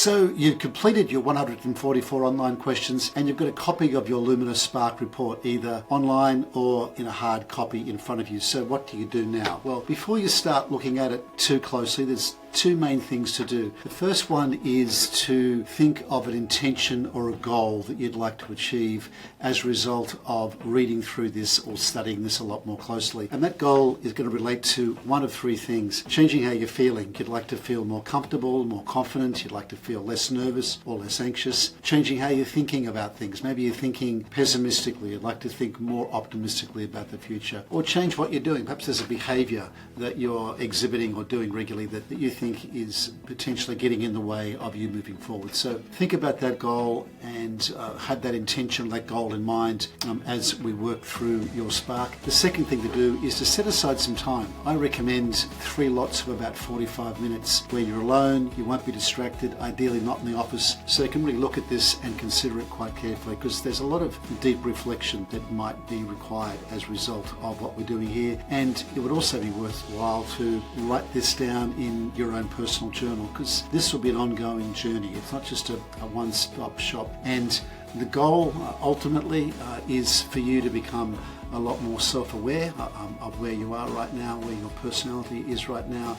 So you've completed your 144 online questions and you've got a copy of your Lumina Spark Report either online or in a hard copy in front of you. So what do you do now? Well, before you start looking at it too closely, there's two main things to do. The first one is to think of an intention or a goal that you'd like to achieve as a result of reading through this or studying this a lot more closely. And that goal is going to relate to one of three things. Changing how you're feeling. You'd like to feel more comfortable, more confident. You'd like to feel less nervous or less anxious. Changing how you're thinking about things. Maybe you're thinking pessimistically. You'd like to think more optimistically about the future. Or change what you're doing. Perhaps there's a behavior that you're exhibiting or doing regularly that you think is potentially getting in the way of you moving forward. So think about that goal and have that intention, that goal in mind as we work through your Spark. The second thing to do is to set aside some time. I recommend 3 lots of about 45 minutes where you're alone, you won't be distracted, ideally not in the office, so you can really look at this and consider it quite carefully, because there's a lot of deep reflection that might be required as a result of what we're doing here. And it would also be worthwhile to write this down in your own personal journal, because this will be an ongoing journey. It's not just a one-stop shop. And the goal ultimately is for you to become a lot more self-aware of where you are right now, where your personality is right now,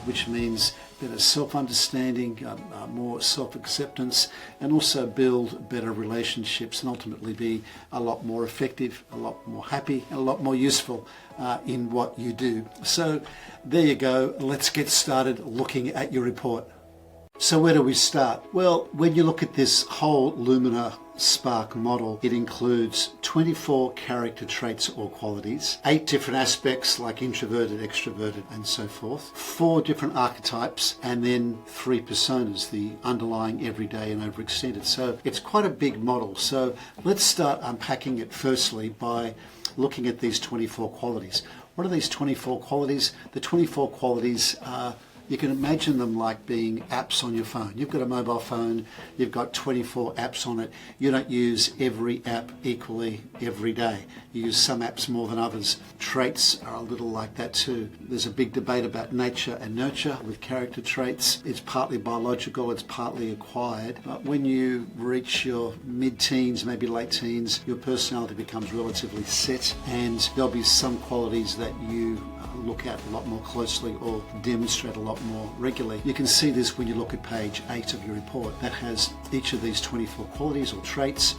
which means better self-understanding, more self-acceptance, and also build better relationships and ultimately be a lot more effective, a lot more happy, and a lot more useful in what you do. So there you go. Let's get started looking at your report. So where do we start? Well, when you look at this whole Lumina Spark model, it includes 24 character traits or qualities, 8 different aspects like introverted, extroverted, and so forth, 4 different archetypes, and then 3 personas, the underlying, everyday, and overextended. So it's quite a big model. So let's start unpacking it firstly by looking at these 24 qualities. What are these 24 qualities? The 24 qualities are, you can imagine them like being apps on your phone. You've got a mobile phone, you've got 24 apps on it. You don't use every app equally every day. You use some apps more than others. Traits are a little like that too. There's a big debate about nature and nurture with character traits. It's partly biological, it's partly acquired. But when you reach your mid-teens, maybe late teens, your personality becomes relatively set, and there'll be some qualities that you look at a lot more closely or demonstrate a lot more regularly. You can see this when you look at page 8 of your report. That has each of these 24 qualities or traits.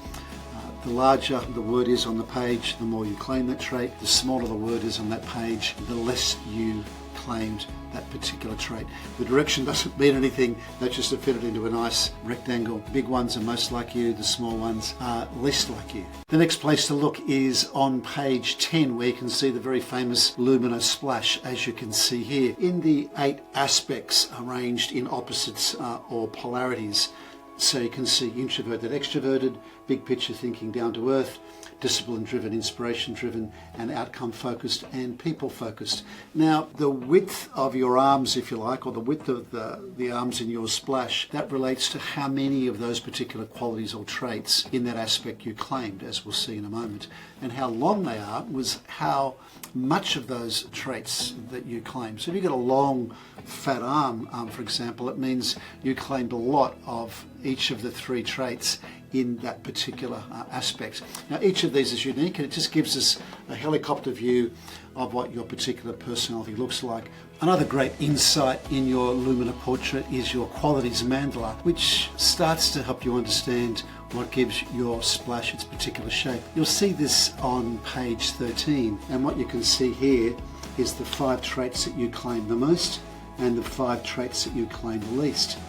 The larger the word is on the page, the more you claim that trait. The smaller the word is on that page, the less you claimed that particular trait. The direction doesn't mean anything, that's just to fit it into a nice rectangle. The big ones are most like you, the small ones are least like you. The next place to look is on page 10, where you can see the very famous Lumina Splash, as you can see here, in the 8 aspects arranged in opposites or polarities. So you can see introverted, extroverted, big picture thinking, down to earth, discipline driven, inspiration driven, and outcome focused and people focused. Now the width of your arms, if you like, or the width of the arms in your splash, that relates to how many of those particular qualities or traits in that aspect you claimed, as we'll see in a moment. And how long they are was how much of those traits that you claim. So if you've got a long fat arm, for example, it means you claimed a lot of each of the 3 traits in that particular aspect. Now each of these is unique, and it just gives us a helicopter view of what your particular personality looks like. Another great insight in your Lumina portrait is your qualities mandala, which starts to help you understand what gives your splash its particular shape. You'll see this on page 13, and what you can see here is the 5 traits that you claim the most and the 5 traits that you claim the least.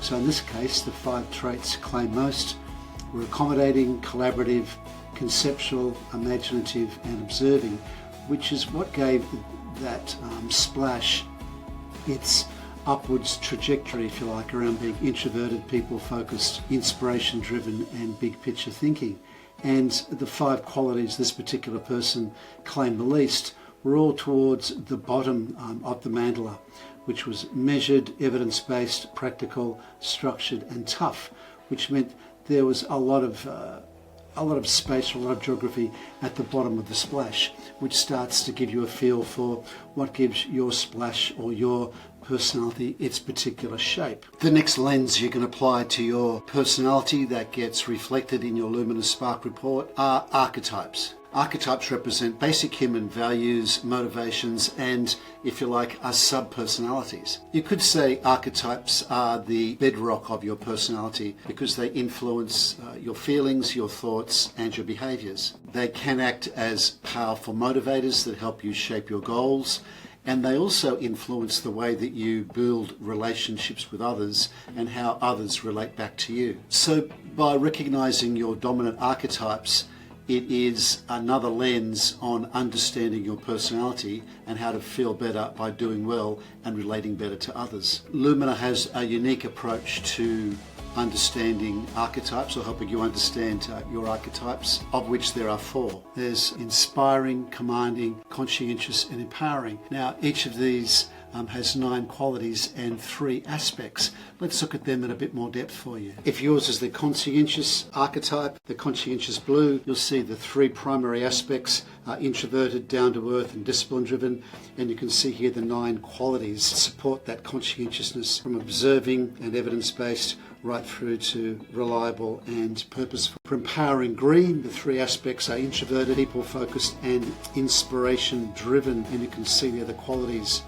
So in this case, the 5 traits claimed most were accommodating, collaborative, conceptual, imaginative, and observing, which is what gave that splash its upwards trajectory, if you like, around being introverted, people-focused, inspiration-driven, and big-picture thinking. And the 5 qualities this particular person claimed the least were all towards the bottom of the mandala, which was measured, evidence-based, practical, structured, and tough, which meant there was a lot of a lot of space, a lot of geography at the bottom of the splash, which starts to give you a feel for what gives your splash or your personality its particular shape. The next lens you can apply to your personality that gets reflected in your Lumina Spark Report are archetypes. Archetypes represent basic human values, motivations, and, if you like, are sub-personalities. You could say archetypes are the bedrock of your personality because they influence your feelings, your thoughts, and your behaviors. They can act as powerful motivators that help you shape your goals, and they also influence the way that you build relationships with others and how others relate back to you. So by recognizing your dominant archetypes, it is another lens on understanding your personality and how to feel better by doing well and relating better to others. Lumina has a unique approach to understanding archetypes, or helping you understand your archetypes, of which there are 4. There's inspiring, commanding, conscientious, and empowering. Now, each of these has 9 qualities and 3 aspects. Let's look at them in a bit more depth for you. If yours is the conscientious archetype, the conscientious blue, you'll see the 3 primary aspects are introverted, down to earth, and discipline driven. And you can see here the 9 qualities support that conscientiousness, from observing and evidence-based right through to reliable and purposeful. For empowering green, the 3 aspects are introverted, people-focused, and inspiration-driven. And you can see there the qualities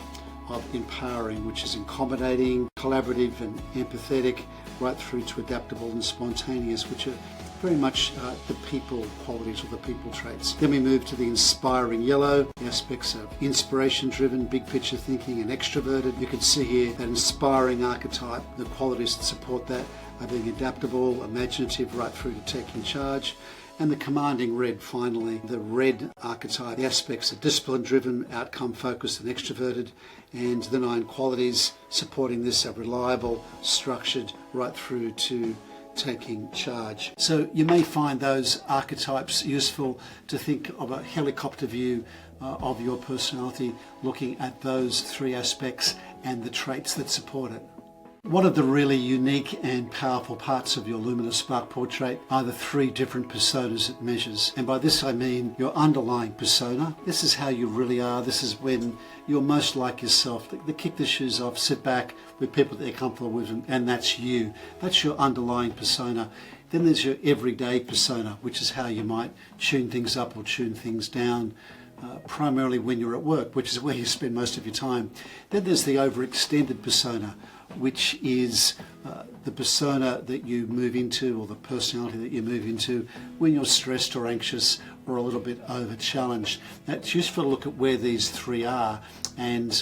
of empowering, which is accommodating, collaborative, and empathetic, right through to adaptable and spontaneous, which are very much the people qualities or the people traits. Then we move to the inspiring yellow, the aspects of inspiration-driven, big picture thinking, and extroverted. You can see here that inspiring archetype, the qualities that support that are being adaptable, imaginative, right through to taking charge. And the commanding red, finally, the red archetype, the aspects are discipline-driven, outcome-focused, and extroverted. And the 9 qualities supporting this are reliable, structured, right through to taking charge. So you may find those archetypes useful to think of a helicopter view of your personality, looking at those 3 aspects and the traits that support it. One of the really unique and powerful parts of your Lumina Spark portrait are the 3 different personas it measures. And by this I mean your underlying persona. This is how you really are. This is when you're most like yourself. The kick the shoes off, sit back with people that you're comfortable with, and that's you. That's your underlying persona. Then there's your everyday persona, which is how you might tune things up or tune things down. Primarily when you're at work, which is where you spend most of your time. Then there's the overextended persona, which is the persona that you move into, or the personality that you move into when you're stressed or anxious or a little bit over challenged. Now, it's useful to look at where these 3 are and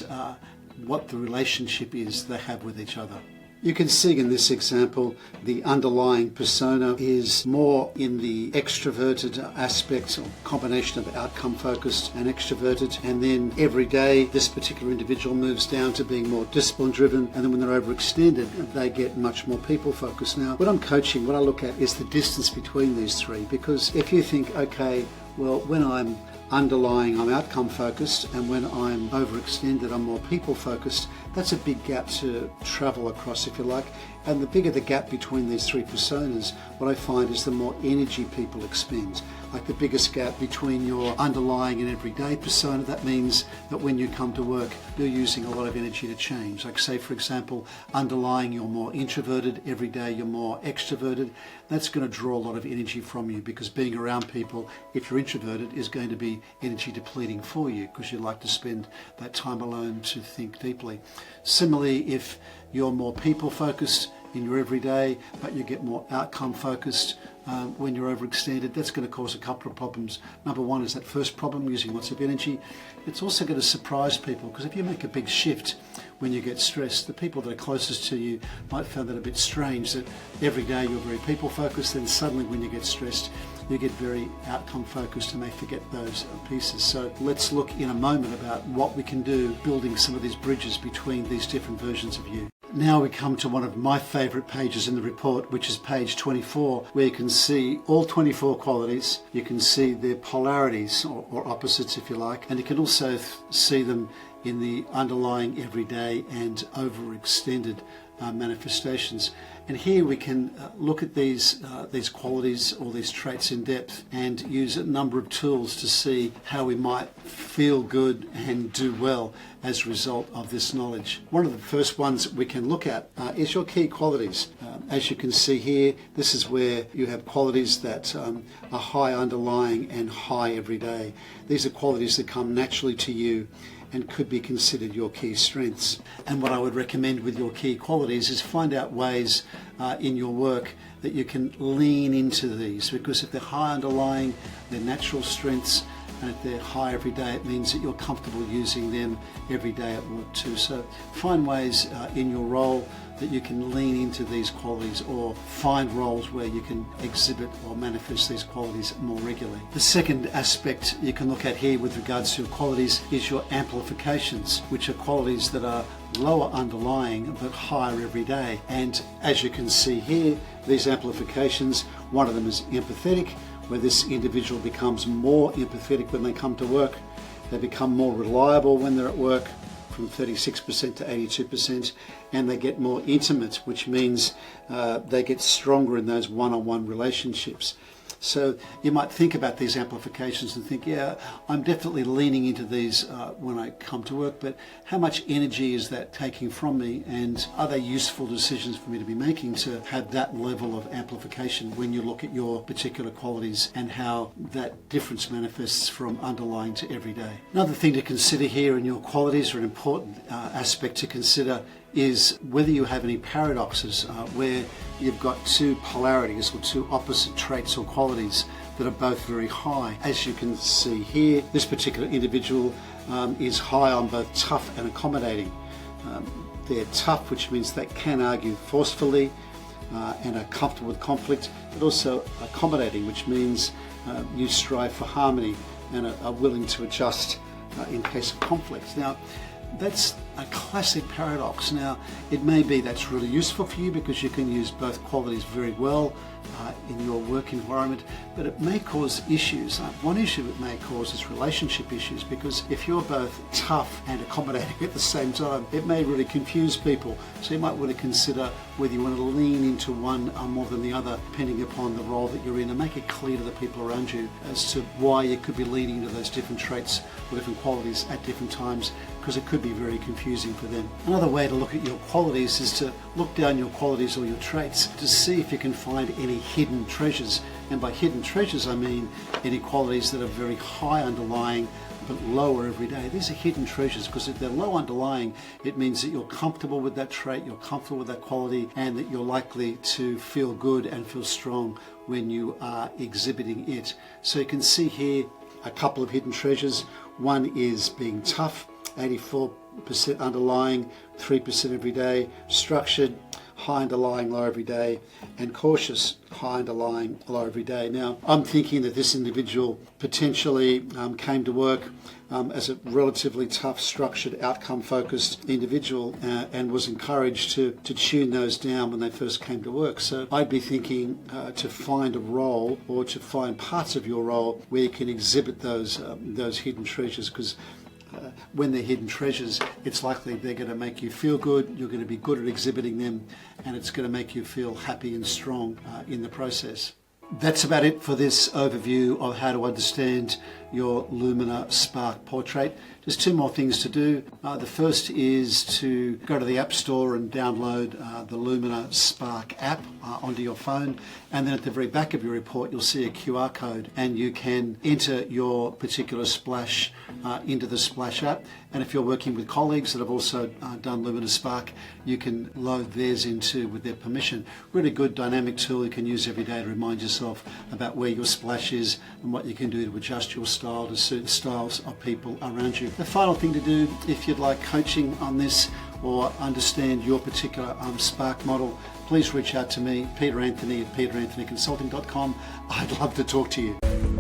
what the relationship is they have with each other. You can see in this example the underlying persona is more in the extroverted aspect, or combination of outcome focused and extroverted, and then every day this particular individual moves down to being more discipline driven, and then when they're overextended they get much more people focused. Now when I'm coaching, what I look at is the distance between these 3, because if you think, okay, well, when I'm underlying, I'm outcome focused, and when I'm overextended, I'm more people focused, that's a big gap to travel across, if you like. And the bigger the gap between these 3 personas, what I find is the more energy people expend. Like the biggest gap between your underlying and everyday persona, that means that when you come to work, you're using a lot of energy to change. Like say, for example, underlying, you're more introverted, every day you're more extroverted. That's going to draw a lot of energy from you, because being around people, if you're introverted, is going to be energy depleting for you, because you like to spend that time alone to think deeply. Similarly, if you're more people focused in your everyday, but you get more outcome focused when you're overextended, that's going to cause a couple of problems. Number one is that first problem, using lots of energy. It's also going to surprise people, because if you make a big shift when you get stressed, the people that are closest to you might find that a bit strange, that every day you're very people focused, then suddenly when you get stressed you get very outcome focused and they forget those pieces. So let's look in a moment about what we can do building some of these bridges between these different versions of you. Now we come to one of my favourite pages in the report, which is page 24, where you can see all 24 qualities. You can see their polarities, or opposites if you like, and you can also see them in the underlying, everyday and overextended manifestations. And here we can look at these qualities or these traits in depth and use a number of tools to see how we might feel good and do well as a result of this knowledge. One of the first ones we can look at is your key qualities. As you can see here, this is where you have qualities that are high underlying and high every day. These are qualities that come naturally to you and could be considered your key strengths. And what I would recommend with your key qualities is find out ways in your work that you can lean into these, because if they're high underlying, they're natural strengths, and if they're high every day, it means that you're comfortable using them every day at work too. So find ways in your role that you can lean into these qualities, or find roles where you can exhibit or manifest these qualities more regularly. The second aspect you can look at here with regards to your qualities is your amplifications, which are qualities that are lower underlying but higher every day. And as you can see here, these amplifications, one of them is empathetic, where this individual becomes more empathetic when they come to work. They become more reliable when they're at work, from 36% to 82%, and they get more intimate, which means they get stronger in those one-on-one relationships. So you might think about these amplifications and think, yeah, I'm definitely leaning into these when I come to work, but how much energy is that taking from me, and are they useful decisions for me to be making to have that level of amplification when you look at your particular qualities and how that difference manifests from underlying to everyday. Another thing to consider here in your qualities, or an important aspect to consider, is whether you have any paradoxes where you've got two polarities or two opposite traits or qualities that are both very high. As you can see here, this particular individual is high on both tough and accommodating. They're tough, which means they can argue forcefully and are comfortable with conflict, but also accommodating, which means you strive for harmony and are willing to adjust in case of conflict. Now, that's a classic paradox. Now, it may be that's really useful for you because you can use both qualities very well in your work environment, but it may cause issues. One issue it may cause is relationship issues, because if you're both tough and accommodating at the same time, it may really confuse people. So you might want to consider whether you want to lean into one more than the other, depending upon the role that you're in, and make it clear to the people around you as to why you could be leaning into those different traits or different qualities at different times, because it could be very confusing for them. Another way to look at your qualities is to look down your qualities or your traits to see if you can find any hidden treasures. And by hidden treasures, I mean any qualities that are very high underlying but lower every day. These are hidden treasures, because if they're low underlying, it means that you're comfortable with that trait, you're comfortable with that quality, and that you're likely to feel good and feel strong when you are exhibiting it. So you can see here a couple of hidden treasures. One is being tough, 84% underlying, 3% every day; structured, high underlying, low every day; and cautious, high underlying, low every day. Now, I'm thinking that this individual potentially came to work as a relatively tough, structured, outcome-focused individual and was encouraged to tune those down when they first came to work. So I'd be thinking to find a role, or to find parts of your role where you can exhibit those hidden treasures, because when they're hidden treasures, it's likely they're going to make you feel good, you're going to be good at exhibiting them, and it's going to make you feel happy and strong in the process. That's about it for this overview of how to understand your Lumina Spark portrait. Just two more things to do. The first is to go to the App Store and download the Lumina Spark app onto your phone, and then at the very back of your report you'll see a QR code, and you can enter your particular splash into the Splash app. And if you're working with colleagues that have also done Lumina Spark, you can load theirs into with their permission. Really good dynamic tool you can use every day to remind yourself about where your splash is and what you can do to adjust your style to suit the styles of people around you. The final thing to do, if you'd like coaching on this or understand your particular Spark model, please reach out to me, Peter Anthony at peteranthonyconsulting.com. I'd love to talk to you.